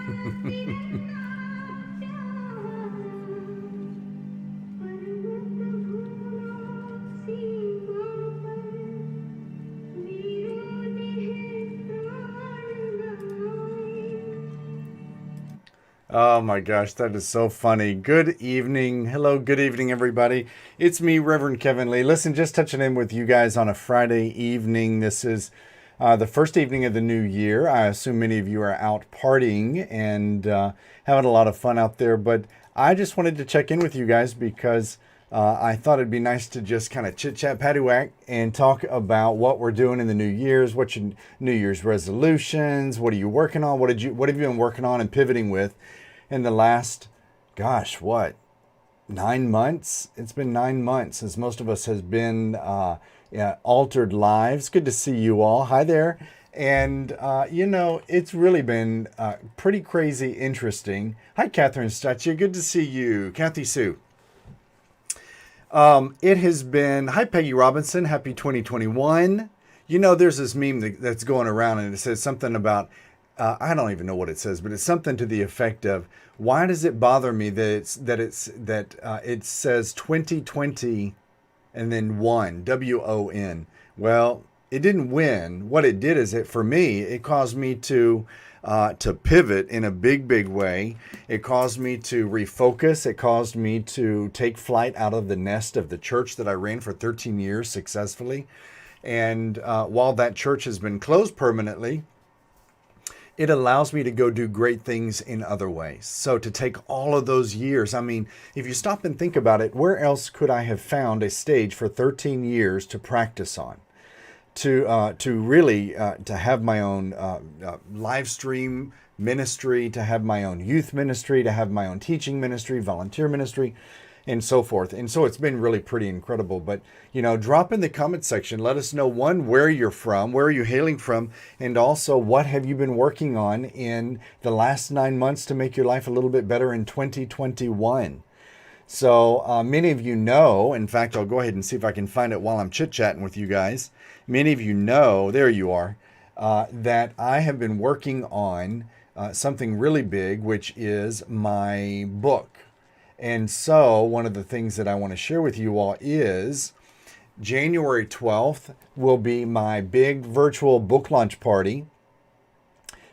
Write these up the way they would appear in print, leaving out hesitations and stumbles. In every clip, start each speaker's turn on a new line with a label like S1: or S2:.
S1: Oh my gosh, that is so funny. Good evening. Hello, good evening, everybody. It's me, Reverend Kevin Lee. Listen, just touching in with you guys on a Friday evening. This is the first evening of the new year. I assume many of you are out partying and having a lot of fun out there, but I just wanted to check in with you guys because I thought it'd be nice to just kind of chit chat, paddywhack, and talk about what we're doing in the New Year's. What's your New Year's resolutions? What are you working on? What have you been working on and pivoting with in the last, gosh, what, 9 months? It's been 9 months since most of us has been yeah, altered lives. Good to see you all. Hi there. And, it's really been pretty crazy interesting. Hi, Catherine Stutcha. Good to see you. Kathy Sue. It has been, hi, Peggy Robinson. Happy 2021. There's this meme that's going around and it says something about, I don't even know what it says, but it's something to the effect of, why does it bother me that it says 2020 and then WON? Well, it didn't win. What it did is for me, it caused me to pivot in a big, big way. It caused me to refocus. It caused me to take flight out of the nest of the church that I ran for 13 years successfully. And while that church has been closed permanently, it allows me to go do great things in other ways. So to take all of those years, I mean, if you stop and think about it, where else could I have found a stage for 13 years to practice on? To really to have my own live stream ministry, to have my own youth ministry, to have my own teaching ministry, volunteer ministry, and so forth. And so it's been really pretty incredible. But, drop in the comment section. Let us know, one, where you're from, where are you hailing from, and also what have you been working on in the last 9 months to make your life a little bit better in 2021. So many of you know, in fact, I'll go ahead and see if I can find it while I'm chit-chatting with you guys. Many of you know, there you are, that I have been working on something really big, which is my book. And so one of the things that I want to share with you all is January 12th will be my big virtual book launch party.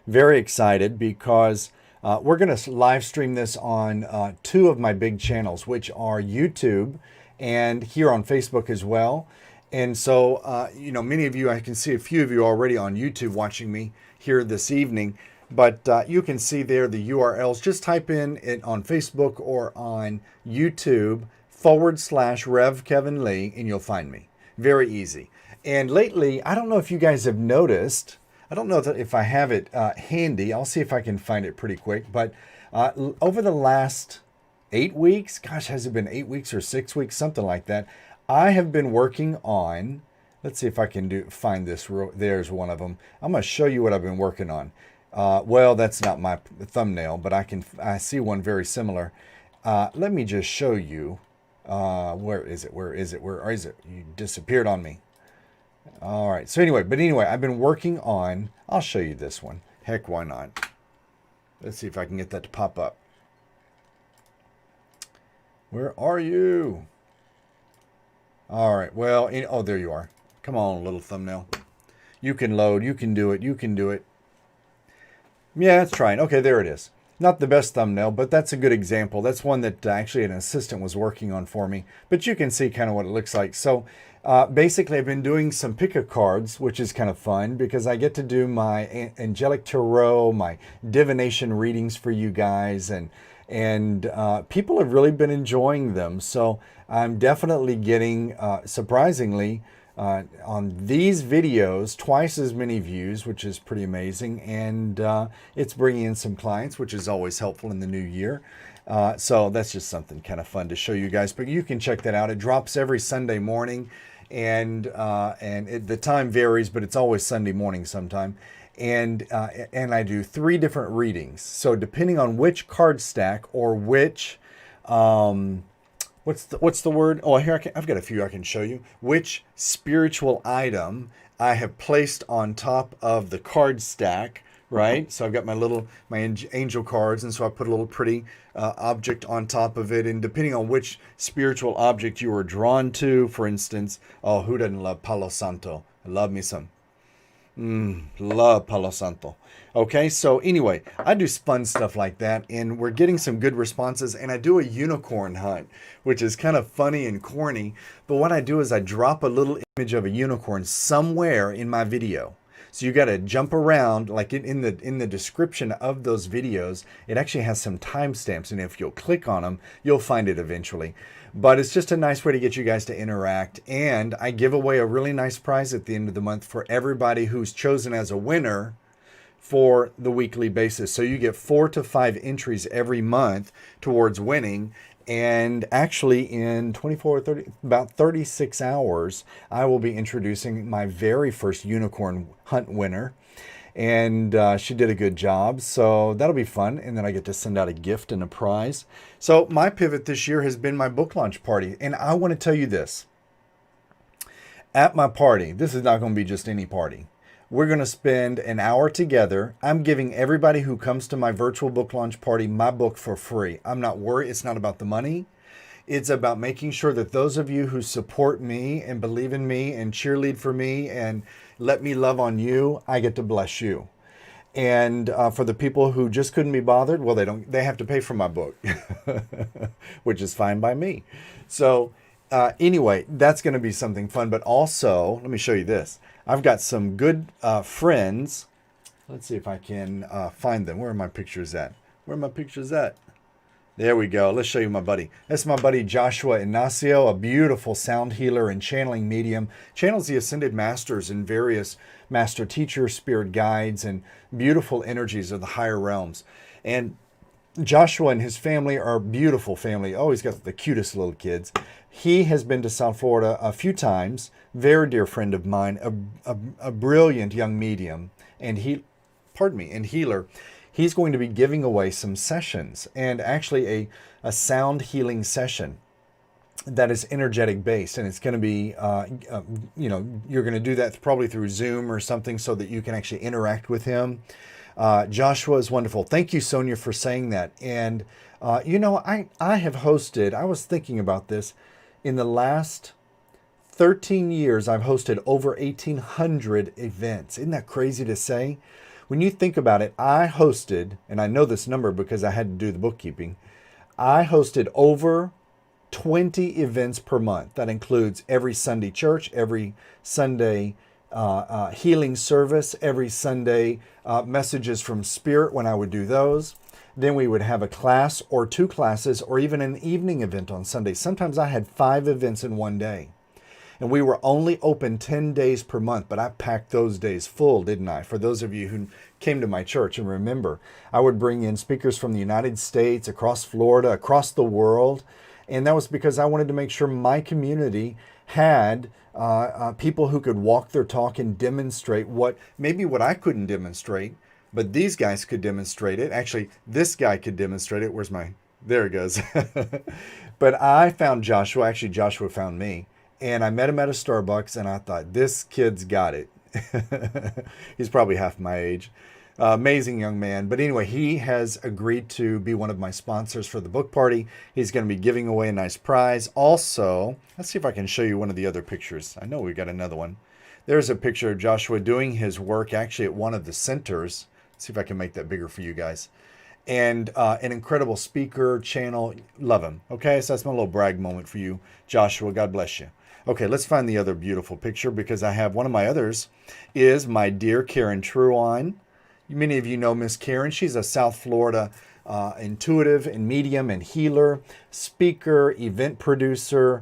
S1: Very excited because we're going to live stream this on two of my big channels, which are YouTube and here on Facebook as well. And so, many of you, I can see a few of you already on YouTube watching me here this evening. But you can see there the URLs. Just type in it on Facebook or on YouTube /Rev Kevin Lee, and you'll find me. Very easy. And lately, I don't know if you guys have noticed, I don't know if I have it handy. I'll see if I can find it pretty quick. But over the last 8 weeks, gosh, has it been 8 weeks or 6 weeks, something like that, I have been working on, let's see if I can find this. There's one of them. I'm going to show you what I've been working on. Well, that's not my thumbnail, but I see one very similar. Let me just show you. Where is it? Where is it? Where is it? You disappeared on me. All right. So anyway, I've been working on, I'll show you this one. Heck, why not? Let's see if I can get that to pop up. Where are you? All right. Well, oh, there you are. Come on, little thumbnail. You can load. You can do it. You can do it. Yeah, it's trying. Okay, there it is. Not the best thumbnail, but that's a good example. That's one that actually an assistant was working on for me. But you can see kind of what it looks like. So basically, I've been doing some pick-a cards, which is kind of fun because I get to do my angelic tarot, my divination readings for you guys, and people have really been enjoying them. So I'm definitely getting, surprisingly, on these videos, twice as many views, which is pretty amazing. And it's bringing in some clients, which is always helpful in the new year. So that's just something kind of fun to show you guys. But you can check that out. It drops every Sunday morning. And the time varies, but it's always Sunday morning sometime. And I do 3 different readings. So depending on which card stack or which... what's the word? Oh, here I've got a few I can show you. Which spiritual item I have placed on top of the card stack right? So I've got my angel cards, and so I put a little pretty object on top of it. And depending on which spiritual object you are drawn to, for instance, oh, who doesn't love Palo Santo? I love me some. Love Palo Santo. Okay, so anyway, I do fun stuff like that, and we're getting some good responses. And I do a unicorn hunt, which is kind of funny and corny. But what I do is I drop a little image of a unicorn somewhere in my video. So you got to jump around, like in the description of those videos. It actually has some timestamps, and if you'll click on them, you'll find it eventually. But it's just a nice way to get you guys to interact. And I give away a really nice prize at the end of the month for everybody who's chosen as a winner for the weekly basis. So you get 4 to 5 entries every month towards winning. And actually in 30, about 36 hours, I will be introducing my very first unicorn hunt winner. And she did a good job, so that'll be fun. And then I get to send out a gift and a prize. So my pivot this year has been my book launch party. And I want to tell you this. At my party, this is not going to be just any party. We're going to spend an hour together. I'm giving everybody who comes to my virtual book launch party my book for free. I'm not worried. It's not about the money. It's about making sure that those of you who support me and believe in me and cheerlead for me and let me love on you, I get to bless you. And for the people who just couldn't be bothered, well, they have to pay for my book, which is fine by me. So anyway, that's going to be something fun. But also, let me show you this. I've got some good friends. Let's see if I can find them. Where are my pictures at? Where are my pictures at? There we go. Let's show you my buddy. That's my buddy Joshua Ignacio, a beautiful sound healer and channeling medium. Channels the ascended masters and various master teachers, spirit guides, and beautiful energies of the higher realms. And Joshua and his family are a beautiful family. Oh, he's got the cutest little kids. He has been to South Florida a few times. Very dear friend of mine, a brilliant young medium, and healer. He's going to be giving away some sessions, and actually a sound healing session that is energetic based. And it's going to be, you're going to do that probably through Zoom or something so that you can actually interact with him. Joshua is wonderful. Thank you, Sonia, for saying that. And, I have hosted, I was thinking about this, in the last 13 years, I've hosted over 1,800 events. Isn't that crazy to say? When you think about it, I hosted, and I know this number because I had to do the bookkeeping, I hosted over 20 events per month. That includes every Sunday church, every Sunday healing service, every Sunday messages from Spirit when I would do those. Then we would have a class or 2 classes or even an evening event on Sunday. Sometimes I had 5 events in one day. And we were only open 10 days per month, but I packed those days full, didn't I? For those of you who came to my church and remember, I would bring in speakers from the United States, across Florida, across the world. And that was because I wanted to make sure my community had people who could walk their talk and demonstrate what I couldn't demonstrate, but these guys could demonstrate it. Actually, this guy could demonstrate it. There it goes. But I found Joshua. Actually, Joshua found me. And I met him at a Starbucks, and I thought, this kid's got it. He's probably half my age. Amazing young man. But anyway, he has agreed to be one of my sponsors for the book party. He's going to be giving away a nice prize. Also, let's see if I can show you one of the other pictures. I know we've got another one. There's a picture of Joshua doing his work actually at one of the centers. Let's see if I can make that bigger for you guys. And an incredible speaker, channel. Love him. Okay, so that's my little brag moment for you, Joshua. God bless you. Okay, let's find the other beautiful picture because I have one of my others is my dear Karen Truon. Many of you know Miss Karen. She's a South Florida intuitive and medium and healer, speaker, event producer.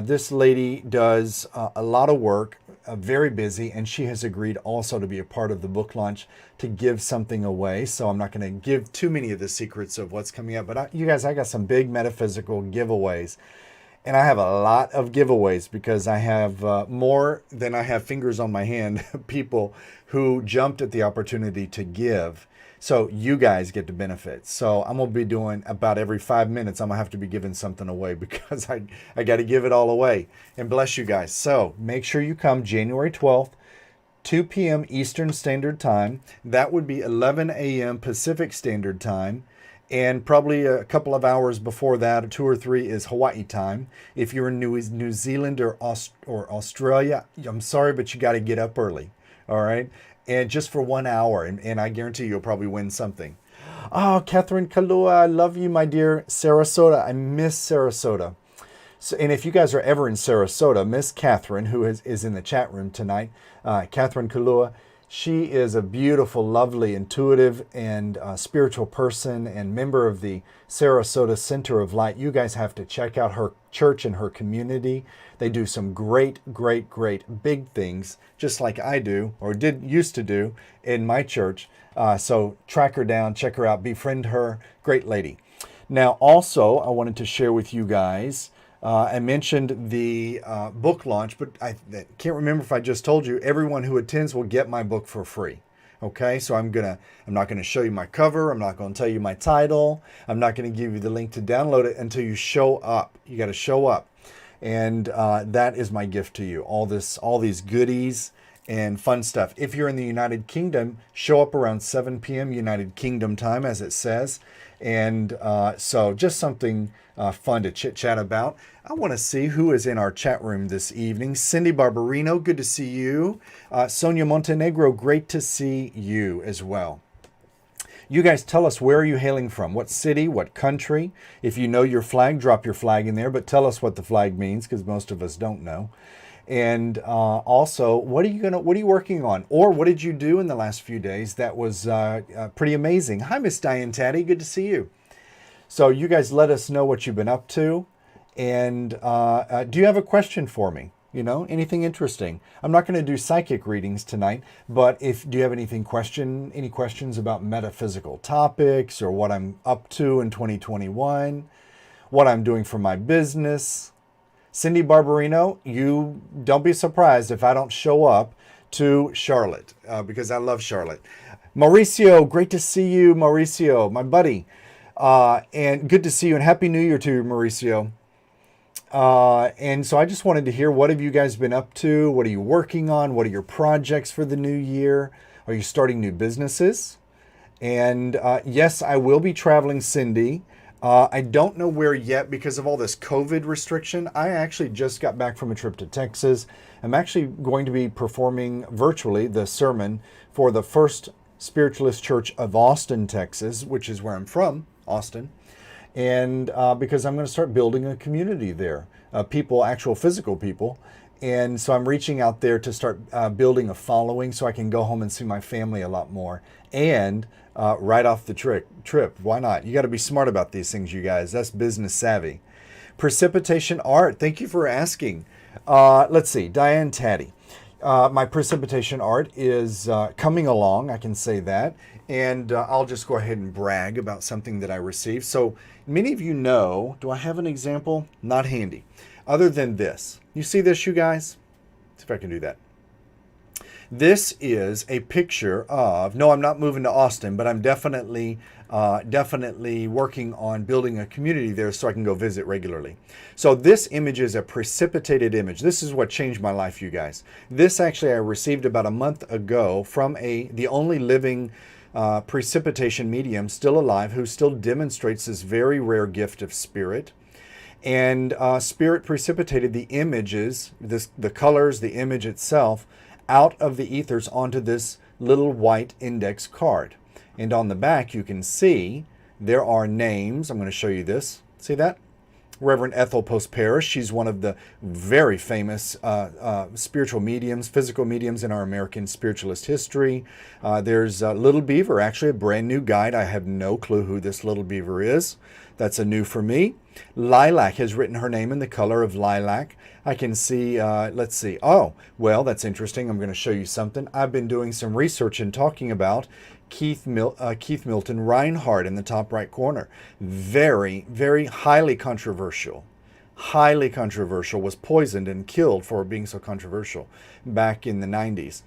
S1: This lady does a lot of work, very busy, and she has agreed also to be a part of the book launch to give something away. So I'm not going to give too many of the secrets of what's coming up, but you guys, I got some big metaphysical giveaways. And I have a lot of giveaways because I have more than I have fingers on my hand, people who jumped at the opportunity to give. So you guys get to benefit. So I'm going to be doing about every 5 minutes, I'm going to have to be giving something away because I got to give it all away. And bless you guys. So make sure you come January 12th. 2 p.m. Eastern Standard Time. That would be 11 a.m. Pacific Standard Time. And probably a couple of hours before that, 2 or 3, is Hawaii time. If you're in New Zealand or Australia, I'm sorry, but you got to get up early. All right? And just for 1 hour. And I guarantee you'll probably win something. Oh, Catherine Kalua, I love you, my dear. Sarasota, I miss Sarasota. So, and if you guys are ever in Sarasota, Miss Catherine, who is in the chat room tonight, Catherine Kalua, she is a beautiful, lovely, intuitive, and spiritual person and member of the Sarasota Center of Light. You guys have to check out her church and her community. They do some great, great, great big things, just like I do, or used to do, in my church. So track her down, check her out, befriend her. Great lady. Now, also, I wanted to share with you guys, I mentioned the book launch, but I can't remember if I just told you, everyone who attends will get my book for free. Okay, so I'm not gonna show you my cover. I'm not gonna tell you my title. I'm not gonna give you the link to download it until you show up. You got to show up, and that is my gift to you. All these goodies and fun stuff. If you're in the United Kingdom, show up around 7 p.m. United Kingdom time, as it says. And so just something fun to chit-chat about. I want to see who is in our chat room this evening. Cindy Barbarino, good to see you. Sonia Montenegro, great to see you as well. You guys tell us, where are you hailing from? What city, what country? If you know your flag, drop your flag in there, but tell us what the flag means, because most of us don't know. And also, what are you working on? Or what did you do in the last few days that was pretty amazing? Hi, Miss Diane Taddy. Good to see you. So you guys let us know what you've been up to. And do you have a question for me? You know, anything interesting? I'm not going to do psychic readings tonight, but do you have any questions about metaphysical topics, or what I'm up to in 2021, what I'm doing for my business? Cindy Barbarino, you don't be surprised if I don't show up to Charlotte, because I love Charlotte. Mauricio, great to see you, Mauricio, my buddy. And good to see you, and Happy New Year to you, Mauricio. And so I just wanted to hear, what have you guys been up to? What are you working on? What are your projects for the new year? Are you starting new businesses? And yes, I will be traveling, Cindy. I don't know where yet because of all this COVID restriction. I actually just got back from a trip to Texas. I'm actually going to be performing virtually the sermon for the First Spiritualist Church of Austin, Texas, which is where I'm from, Austin. And because I'm going to start building a community there, people, actual physical people. And so I'm reaching out there to start building a following so I can go home and see my family a lot more. And right off the trip, why not? You got to be smart about these things, you guys. That's business savvy. Precipitation art, thank you for asking. Let's see, Diane Taddy. My precipitation art is coming along, I can say that. And I'll just go ahead and brag about something that I received. So many of you know, do I have an example? Not handy. Other than this. You see this, you guys? Let's see if I can do that. This is a picture of, no, I'm not moving to Austin, but I'm definitely working on building a community there so I can go visit regularly. So this image is a precipitated image. This is what changed my life, you guys. This actually I received about a month ago from the only living precipitation medium still alive, who still demonstrates this very rare gift of spirit. And spirit precipitated the images, the colors, the image itself, out of the ethers onto this little white index card. And on the back, you can see there are names. I'm going to show you this. See that? Reverend Ethel Post Parrish. She's one of the very famous spiritual mediums, physical mediums in our American spiritualist history. There's Little Beaver, actually a brand new guide. I have no clue who this Little Beaver is. That's a new for me. Lilac has written her name in the color of lilac. I can see, let's see. Oh, well, that's interesting. I'm going to show you something. I've been doing some research and talking about Keith Milton Reinhardt in the top right corner. Very, very highly controversial. Highly controversial. Was poisoned and killed for being so controversial back in the 90s.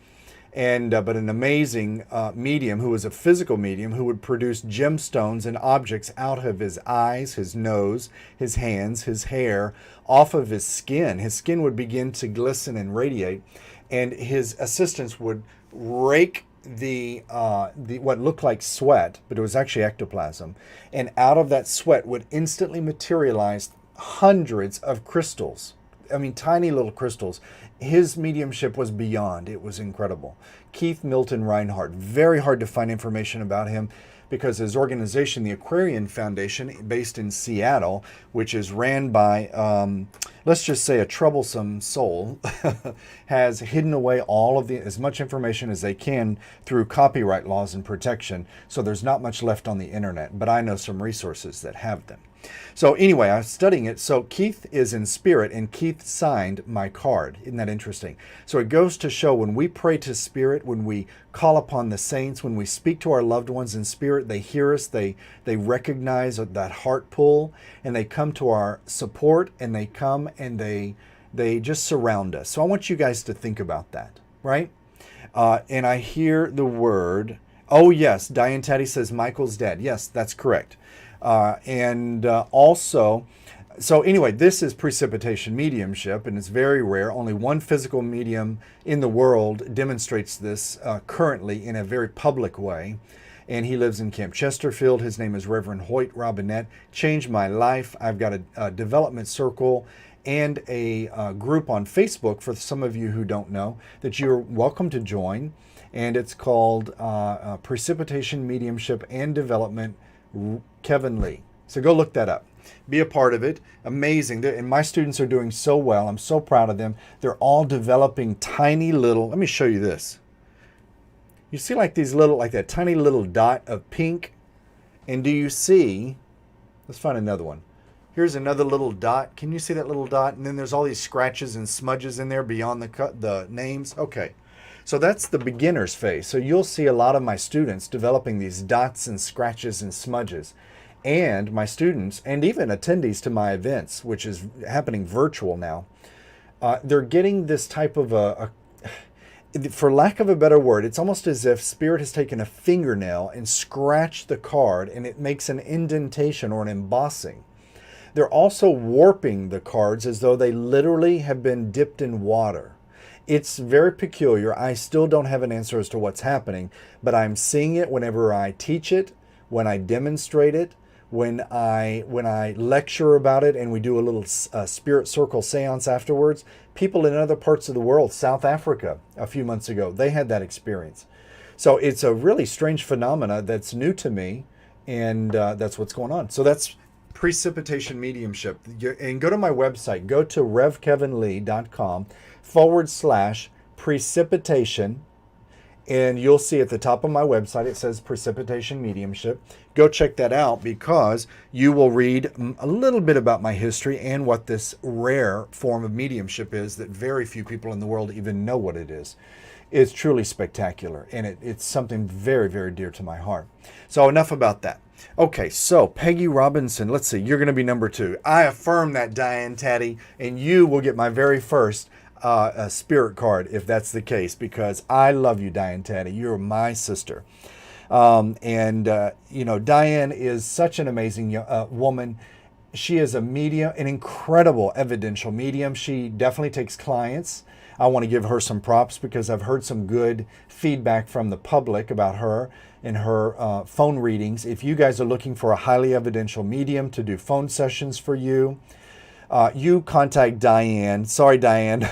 S1: And but an amazing medium who was a physical medium who would produce gemstones and objects out of his eyes, his nose, his hands, his hair, off of his skin. His skin would begin to glisten and radiate. and his assistants would rake the what looked like sweat, but it was actually ectoplasm, and out of that sweat would instantly materialize hundreds of crystals. I mean, tiny little crystals. His mediumship was beyond. It was incredible. Keith Milton Reinhardt. Very hard to find information about him because his organization, the Aquarian Foundation, based in Seattle, which is ran by, let's just say, a troublesome soul, has hidden away all of as much information as they can through copyright laws and protection. So there's not much left on the internet, but I know some resources that have them. So anyway, I was studying it. So Keith is in spirit, and Keith signed my card. Isn't that interesting? So it goes to show when we pray to spirit, when we call upon the saints, when we speak to our loved ones in spirit, they hear us, they recognize that heart pull, and they come to our support, and they come and they just surround us. So I want you guys to think about that, right? And I hear the word, oh yes, Diane Taddy says Michael's dead. Yes, that's correct. Also, so anyway, this is precipitation mediumship, and it's very rare. Only one physical medium in the world demonstrates this currently in a very public way, and he lives in Camp Chesterfield. His name is Reverend Hoyt Robinette. Changed my life. I've got a development circle and a group on Facebook for some of you who don't know that you're welcome to join, and it's called Precipitation Mediumship and Development Kevin Lee. So go look that up. Be a part of it. Amazing. And my students are doing so well. I'm so proud of them. They're all developing tiny little, let me show you this. You see like these little, like that tiny little dot of pink? And do you see, let's find another one. Here's another little dot. Can you see that little dot? And then there's all these scratches and smudges in there beyond the names. Okay. So that's the beginner's phase. So you'll see a lot of my students developing these dots and scratches and smudges. And my students, and even attendees to my events, which is happening virtual now, they're getting this type of for lack of a better word, it's almost as if Spirit has taken a fingernail and scratched the card, and it makes an indentation or an embossing. They're also warping the cards as though they literally have been dipped in water. It's very peculiar. I still don't have an answer as to what's happening, but I'm seeing it whenever I teach it, when I demonstrate it, when I lecture about it, and we do a little spirit circle seance afterwards. People in other parts of the world, South Africa a few months ago, they had that experience. So it's a really strange phenomena that's new to me, and that's what's going on. So that's precipitation mediumship. And go to my website, go to revkevinlee.com/precipitation, and you'll see at the top of my website it says precipitation mediumship. Go check that out, because you will read a little bit about my history and what this rare form of mediumship is that very few people in the world even know what it is. It's truly spectacular, and it's something very, very dear to my heart. So enough about that. Okay, so Peggy Robinson, let's see, you're going to be number 2. I affirm that, Diane Taddy, and you will get my very first spirit card if that's the case, because I love you, Diane Taddy. You're my sister. You know, Diane is such an amazing woman. She is a medium, an incredible evidential medium. She definitely takes clients. I want to give her some props because I've heard some good feedback from the public about her and her phone readings. If you guys are looking for a highly evidential medium to do phone sessions for you, you contact Diane. Sorry, Diane.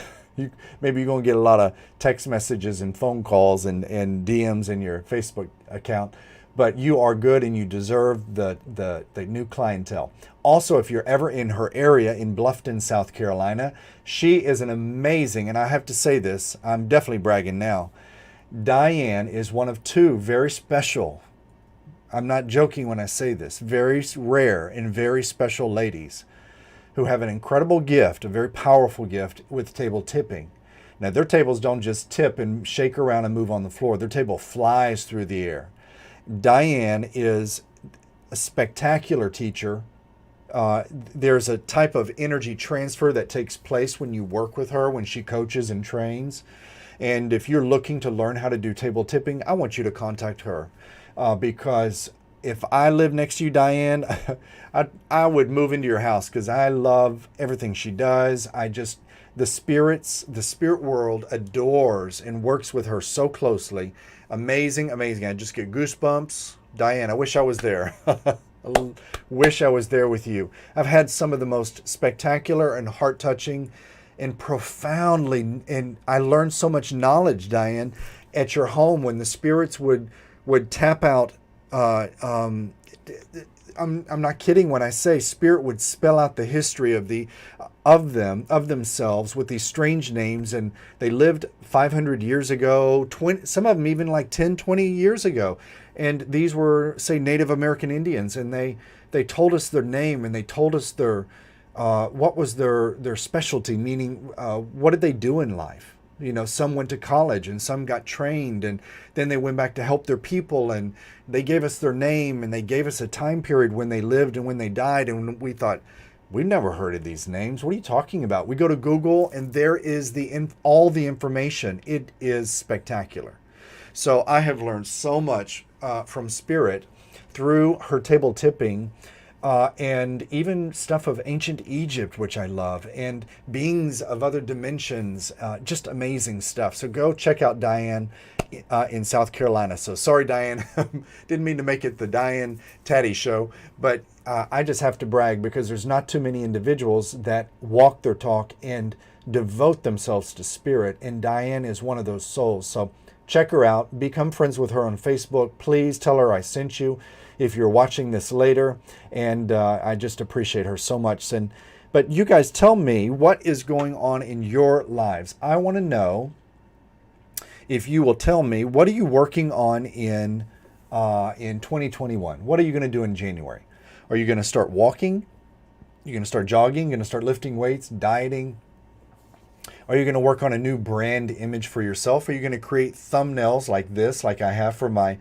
S1: Maybe you're going to get a lot of text messages and phone calls and DMs in your Facebook account, but you are good and you deserve the new clientele. Also, if you're ever in her area in Bluffton, South Carolina, she is an amazing, and I have to say this, I'm definitely bragging now, Diane is one of 2 very special, I'm not joking when I say this, very rare and very special ladies who have an incredible gift, a very powerful gift with table tipping. Now, their tables don't just tip and shake around and move on the floor. Their table flies through the air. Diane is a spectacular teacher. There's a type of energy transfer that takes place when you work with her, when she coaches and trains. And if you're looking to learn how to do table tipping, I want you to contact her, because if I live next to you, Diane, I would move into your house, because I love everything she does. the spirit world adores and works with her so closely. Amazing, amazing. I just get goosebumps. Diane, I wish I was there. I wish I was there with you. I've had some of the most spectacular and heart-touching and profoundly, and I learned so much knowledge, Diane, at your home when the spirits would tap out. I'm not kidding when I say spirit would spell out the history of themselves with these strange names, and they lived 500 years ago, some of them even like 10, 20 years ago. And these were, say, Native American Indians, and they told us their name, and they told us their what was their specialty, meaning what did they do in life. You know, some went to college and some got trained, and then they went back to help their people, and they gave us their name, and they gave us a time period when they lived and when they died. And we thought, we've never heard of these names. What are you talking about? We go to Google, and there is all the information. It is spectacular. So I have learned so much from Spirit through her table tipping, and even stuff of ancient Egypt, which I love, and beings of other dimensions, just amazing stuff. So go check out Diane in South Carolina. So sorry, Diane, didn't mean to make it the Diane Taddy show, but I just have to brag because there's not too many individuals that walk their talk and devote themselves to Spirit, and Diane is one of those souls. So check her out. Become friends with her on Facebook. Please tell her I sent you if you're watching this later. And I just appreciate her so much. But you guys tell me what is going on in your lives. I want to know if you will tell me, what are you working on in 2021? What are you going to do in January? Are you going to start walking? You're going to start jogging? You're going to start lifting weights, dieting? Are you going to work on a new brand image for yourself? Are you going to create thumbnails like this, like I have for my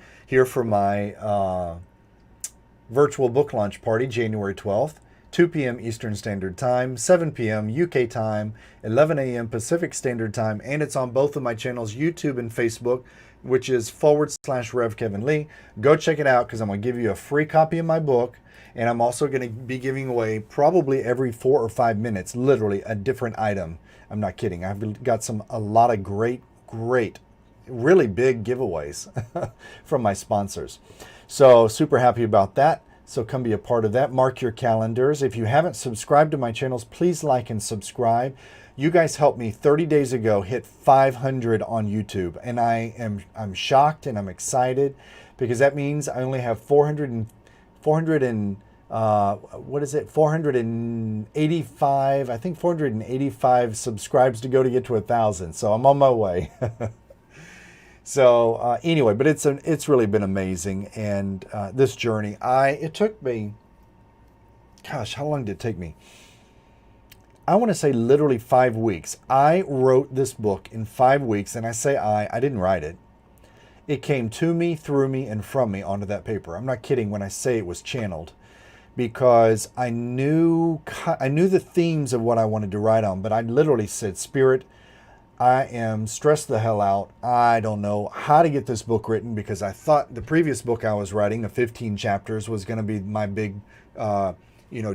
S1: virtual book launch party, January 12th, 2 p.m. Eastern Standard Time, 7 p.m. UK time, 11 a.m. Pacific Standard Time, and it's on both of my channels, YouTube and Facebook, which is /Rev Kevin Lee. Go check it out because I'm going to give you a free copy of my book, and I'm also going to be giving away probably every 4 or 5 minutes, literally a different item. I'm not kidding. I've got a lot of great, really big giveaways from my sponsors. So super happy about that. So come be a part of that. Mark your calendars. If you haven't subscribed to my channels, please like and subscribe. You guys helped me 30 days ago hit 500 on YouTube, and I'm shocked and I'm excited because that means I only have 485, I think 485 subscribes to go to get to 1,000. So I'm on my way. So anyway, but it's really been amazing. And this journey, it took me, gosh, how long did it take me? I want to say literally 5 weeks. I wrote this book in 5 weeks, and I say I didn't write it. It came to me, through me, and from me onto that paper. I'm not kidding when I say it was channeled, because I knew the themes of what I wanted to write on, but I literally said, Spirit, I am stressed the hell out. I don't know how to get this book written, because I thought the previous book I was writing, of 15 chapters, was going to be my big,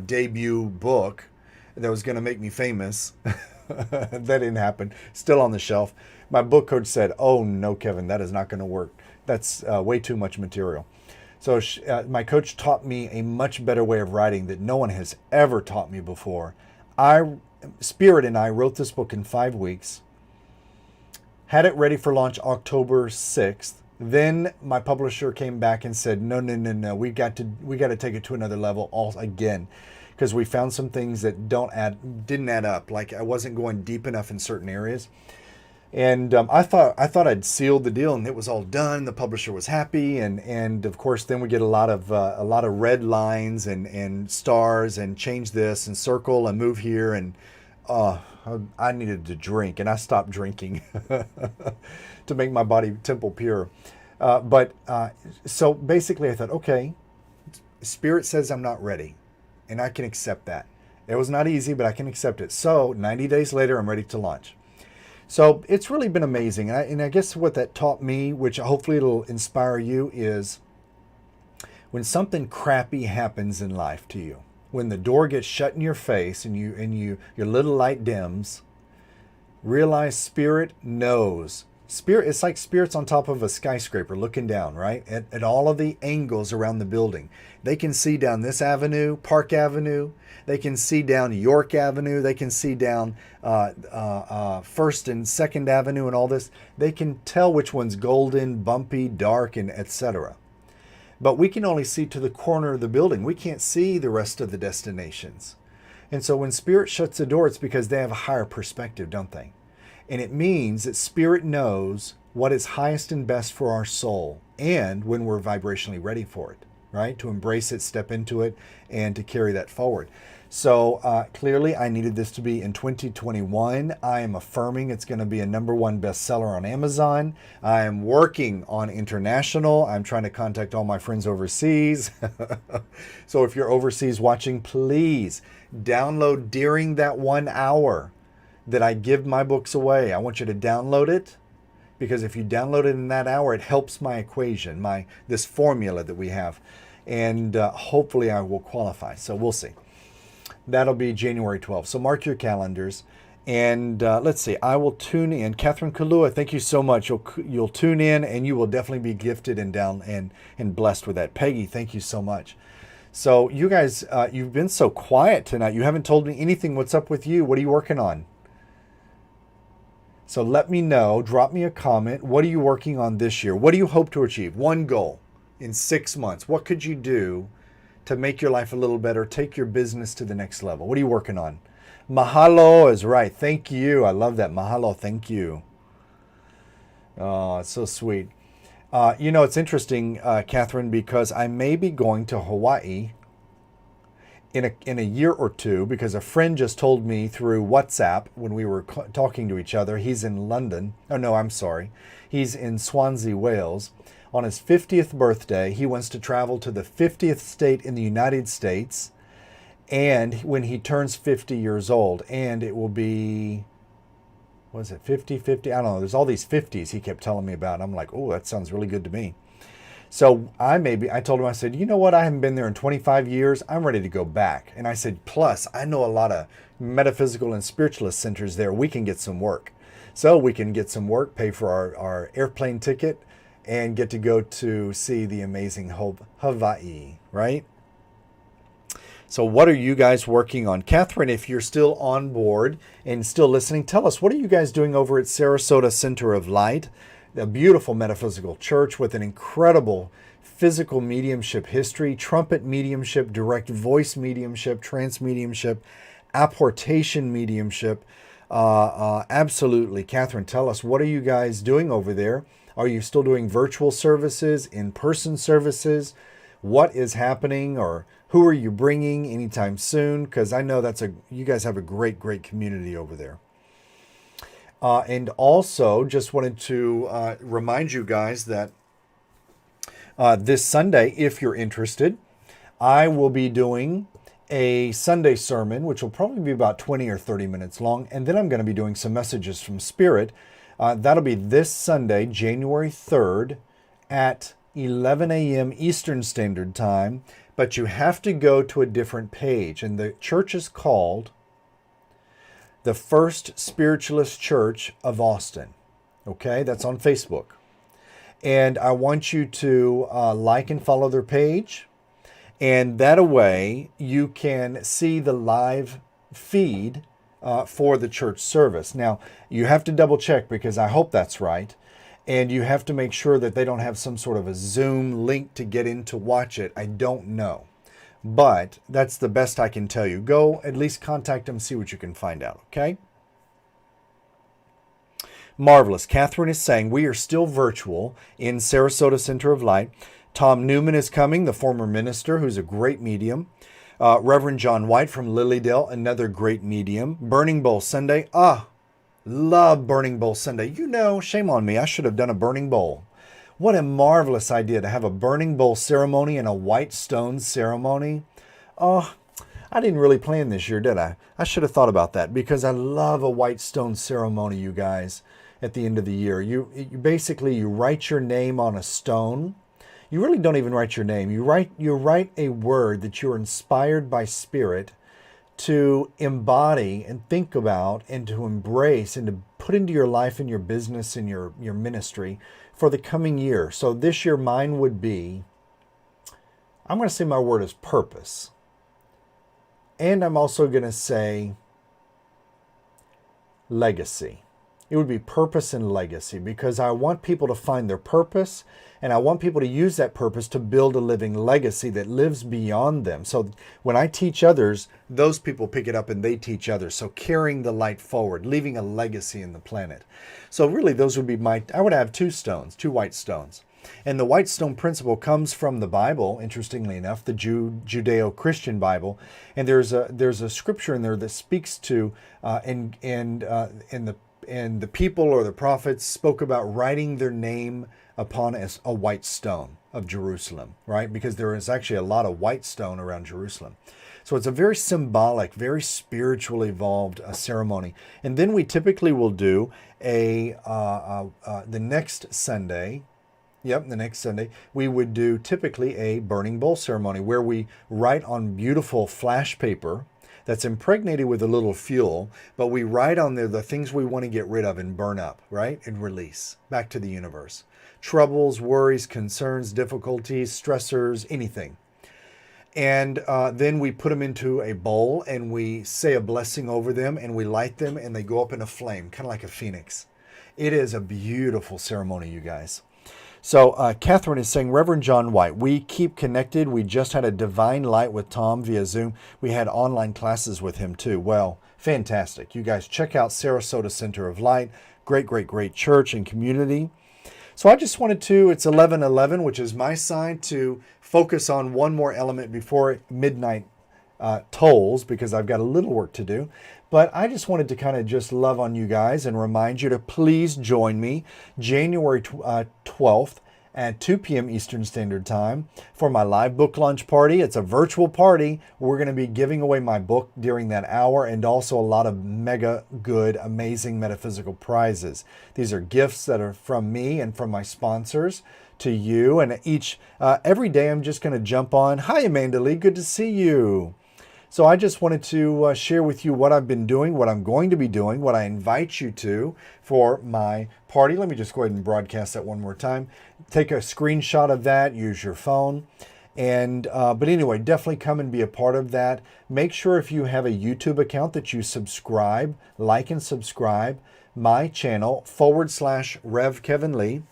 S1: debut book that was going to make me famous. That didn't happen. Still on the shelf. My book coach said, oh no, Kevin, that is not going to work. That's way too much material. So my coach taught me a much better way of writing that no one has ever taught me before. Spirit and I wrote this book in 5 weeks, had it ready for launch October 6th. Then my publisher came back and said, no, we got to take it to another level again, because we found some things that didn't add up. Like I wasn't going deep enough in certain areas. And I thought I'd sealed the deal and it was all done. The publisher was happy, and of course then we get a lot of red lines and stars and change this and circle and move here, and I needed to drink, and I stopped drinking to make my body temple pure. So basically I thought, okay, Spirit says I'm not ready, and I can accept that. It was not easy, but I can accept it. So 90 days later, I'm ready to launch. So it's really been amazing. And I guess what that taught me, which hopefully it'll inspire you, is when something crappy happens in life to you, when the door gets shut in your face and your little light dims, Realize Spirit knows. Spirit, it's like Spirit's on top of a skyscraper looking down, right? At all of the angles around the building. They can see down this avenue, Park Avenue. They can see down York Avenue. They can see down First and Second Avenue and all this. They can tell which one's golden, bumpy, dark, and etc. But we can only see to the corner of the building. We can't see the rest of the destinations. And so when Spirit shuts the door, it's because they have a higher perspective, don't they? And it means that Spirit knows what is highest and best for our soul, and when we're vibrationally ready for it, right? To embrace it, step into it, and to carry that forward. So clearly I needed this to be in 2021. I am affirming it's going to be a #1 bestseller on Amazon. I am working on international. I'm trying to contact all my friends overseas. So if you're overseas watching, please download during that 1 hour that I give my books away. I want you to download it, because if you download it in that hour, it helps my equation, this formula that we have. And hopefully I will qualify. So we'll see. That'll be January 12th. So mark your calendars. And let's see, I will tune in. Catherine Kalua, thank you so much. You'll tune in, and you will definitely be gifted and blessed with that. Peggy, thank you so much. So you guys, you've been so quiet tonight. You haven't told me anything. What's up with you? What are you working on? So let me know. Drop me a comment. What are you working on this year? What do you hope to achieve? One goal in 6 months. What could you do to make your life a little better? Take your business to the next level. What are you working on? Mahalo is right. Thank you. I love that. Mahalo. Thank you. Oh, it's so sweet. You know, it's interesting, Catherine, because I may be going to Hawaii in a year or two, because a friend just told me through WhatsApp when we were talking to each other. He's in London. Oh, no, I'm sorry. He's in Swansea, Wales. On his 50th birthday, he wants to travel to the 50th state in the United States, and when he turns 50 years old, and it will be, what is it, 50? I don't know. There's all these 50s he kept telling me about. And I'm like, oh, that sounds really good to me. So I told him, I said, you know what? I haven't been there in 25 years. I'm ready to go back. And I said, plus, I know a lot of metaphysical and spiritualist centers there. We can get some work. So we can get some work, pay for our airplane ticket, and get to go to see the amazing Hawaii, right? So what are you guys working on? Catherine, if you're still on board and still listening, tell us, what are you guys doing over at Sarasota Center of Light? A beautiful metaphysical church with an incredible physical mediumship history, trumpet mediumship, direct voice mediumship, trance mediumship, apportation mediumship. Absolutely. Catherine, tell us, what are you guys doing over there? Are you still doing virtual services, in-person services? What is happening, or who are you bringing anytime soon? Because I know you guys have a great, great community over there. And also, just wanted to remind you guys that this Sunday, if you're interested, I will be doing a Sunday sermon, which will probably be about 20 or 30 minutes long. And then I'm going to be doing some messages from Spirit. That'll be this Sunday, January 3rd at 11 a.m. Eastern Standard Time. But you have to go to a different page. And the church is called the First Spiritualist Church of Austin. Okay, that's on Facebook. And I want you to like and follow their page. And that way you can see the live feed for the church service. Now, you have to double check, because I hope that's right. And you have to make sure that they don't have some sort of a Zoom link to get in to watch it. I don't know. But that's the best I can tell you. Go at least contact them, see what you can find out, okay? Marvelous. Catherine is saying we are still virtual in Sarasota Center of Light. Tom Newman is coming, the former minister, who's a great medium. Reverend John White from Lilydale, another great medium. Burning Bowl Sunday. Love Burning Bowl Sunday. You know, shame on me. I should have done a Burning Bowl. What a marvelous idea to have a burning bowl ceremony and a white stone ceremony. Oh, I didn't really plan this year, did I? I should have thought about that, because I love a white stone ceremony, you guys, at the end of the year. You basically write your name on a stone. You really don't even write your name. You write a word that you're inspired by Spirit to embody and think about and to embrace and to put into your life and your business and your ministry for the coming year. So this year mine would be, I'm going to say my word is purpose. And I'm also going to say legacy. It would be purpose and legacy, because I want people to find their purpose, and I want people to use that purpose to build a living legacy that lives beyond them. So when I teach others, those people pick it up and they teach others. So carrying the light forward, leaving a legacy in the planet. So really those would be I would have two white stones. And the white stone principle comes from the Bible, interestingly enough, the Judeo-Christian Bible. And there's a scripture in there that speaks to and the people or the prophets spoke about writing their name upon a white stone of Jerusalem, right? Because there is actually a lot of white stone around Jerusalem. So it's a very symbolic, very spiritually evolved ceremony. And then we typically will do the next Sunday. Yep, the next Sunday, we would do typically a burning bowl ceremony where we write on beautiful flash paper that's impregnated with a little fuel, but we write on there the things we want to get rid of and burn up, right? And release back to the universe. Troubles, worries, concerns, difficulties, stressors, anything. And then we put them into a bowl and we say a blessing over them and we light them and they go up in a flame, kind of like a phoenix. It is a beautiful ceremony, you guys. So Catherine is saying, Reverend John White, we keep connected. We just had a divine light with Tom via Zoom. We had online classes with him too. Well, fantastic. You guys check out Sarasota Center of Light. Great, great, great church and community. So I just wanted to, it's 11:11, which is my sign, to focus on one more element before midnight tolls, because I've got a little work to do. But I just wanted to kind of just love on you guys and remind you to please join me January 12th at 2 p.m. Eastern Standard Time for my live book launch party. It's a virtual party. We're going to be giving away my book during that hour, and also a lot of mega good, amazing metaphysical prizes. These are gifts that are from me and from my sponsors to you. And every day I'm just going to jump on. Hi, Amanda Lee. Good to see you. So I just wanted to share with you what I've been doing, what I'm going to be doing, what I invite you to for my party. Let me just go ahead and broadcast that one more time. Take a screenshot of that, use your phone. But anyway, definitely come and be a part of that. Make sure if you have a YouTube account that you subscribe, like and subscribe my channel /Rev Kevin Lee.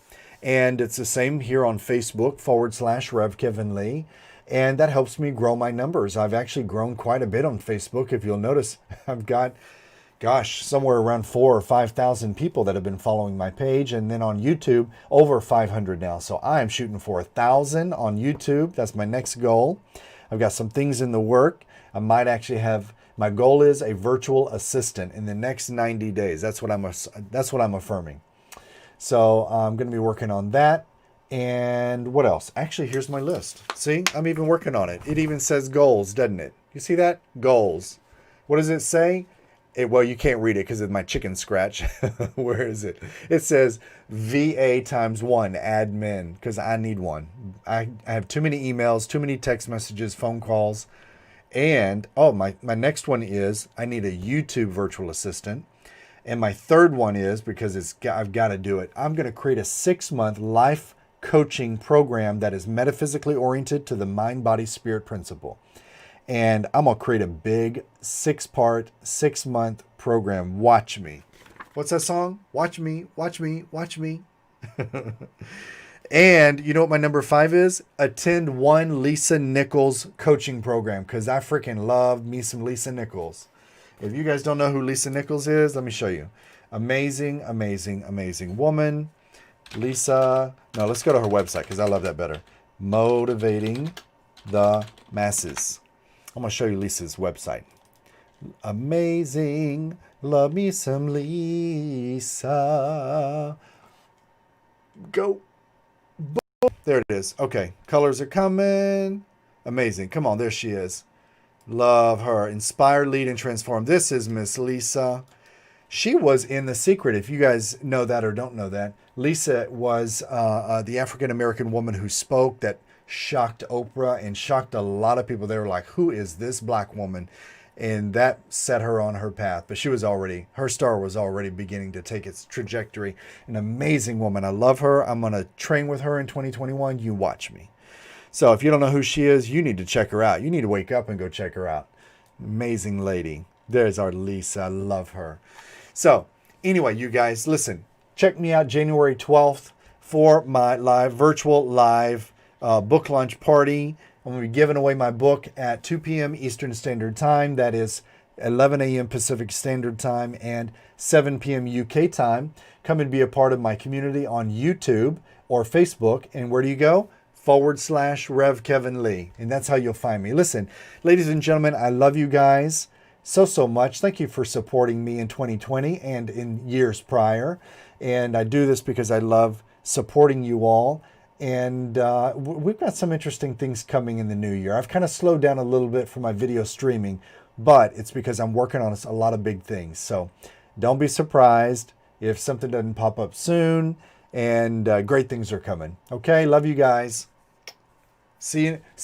S1: And it's the same here on Facebook /Rev Kevin Lee. And that helps me grow my numbers. I've actually grown quite a bit on Facebook. If you'll notice, I've got, somewhere around 4,000 or 5,000 people that have been following my page. And then on YouTube, over 500 now. So I am shooting for 1,000 on YouTube. That's my next goal. I've got some things in the work. I might actually have, my goal is a virtual assistant in the next 90 days. That's what I'm affirming. So I'm going to be working on that. And what else? Actually, here's my list. See, I'm even working on it. It even says goals, doesn't it? You see that? Goals. What does it say? Well, you can't read it because of my chicken scratch. Where is it? It says VA ×1 admin, because I need one. I have too many emails, too many text messages, phone calls. And, my next one is I need a YouTube virtual assistant. And my third one is, because I've got to do it, I'm going to create a 6-month life coaching program that is metaphysically oriented to the mind, body, spirit principle. And I'm going to create a big 6-part, 6-month program. Watch me. What's that song? Watch me, watch me, watch me. And you know what my number 5 is? Attend one Lisa Nichols coaching program, because I freaking love me some Lisa Nichols. If you guys don't know who Lisa Nichols is, let me show you. Amazing, amazing, amazing woman. Lisa, no, let's go to her website because I love that better. Motivating the Masses. I'm going to show you Lisa's website. Amazing. Love me some Lisa. Go. Boom. There it is. Okay. Colors are coming. Amazing. Come on. There she is. Love her. Inspire, lead, and transform. This is Miss Lisa. She was in The Secret. If you guys know that or don't know that, Lisa was the African-American woman who spoke that shocked Oprah and shocked a lot of people. They were like, who is this black woman? and that set her on her path. But her star was already beginning to take its trajectory. An amazing woman. I love her. I'm going to train with her in 2021. You watch me. So if you don't know who she is, you need to check her out. You need to wake up and go check her out. Amazing lady. There's our Lisa. I love her. So anyway, you guys, listen, check me out January 12th for my virtual live book launch party. I'm going to be giving away my book at 2 p.m. Eastern Standard Time. That is 11 a.m. Pacific Standard Time and 7 p.m. UK time. Come and be a part of my community on YouTube or Facebook. And where do you go? /Rev Kevin Lee. And that's how you'll find me. Listen, ladies and gentlemen, I love you guys so much. Thank you for supporting me in 2020 and in years prior. And I do this because I love supporting you all. And we've got some interesting things coming in the new year. I've kind of slowed down a little bit for my video streaming, but it's because I'm working on a lot of big things. So don't be surprised if something doesn't pop up soon. And great things are coming. Okay, love you guys. See you.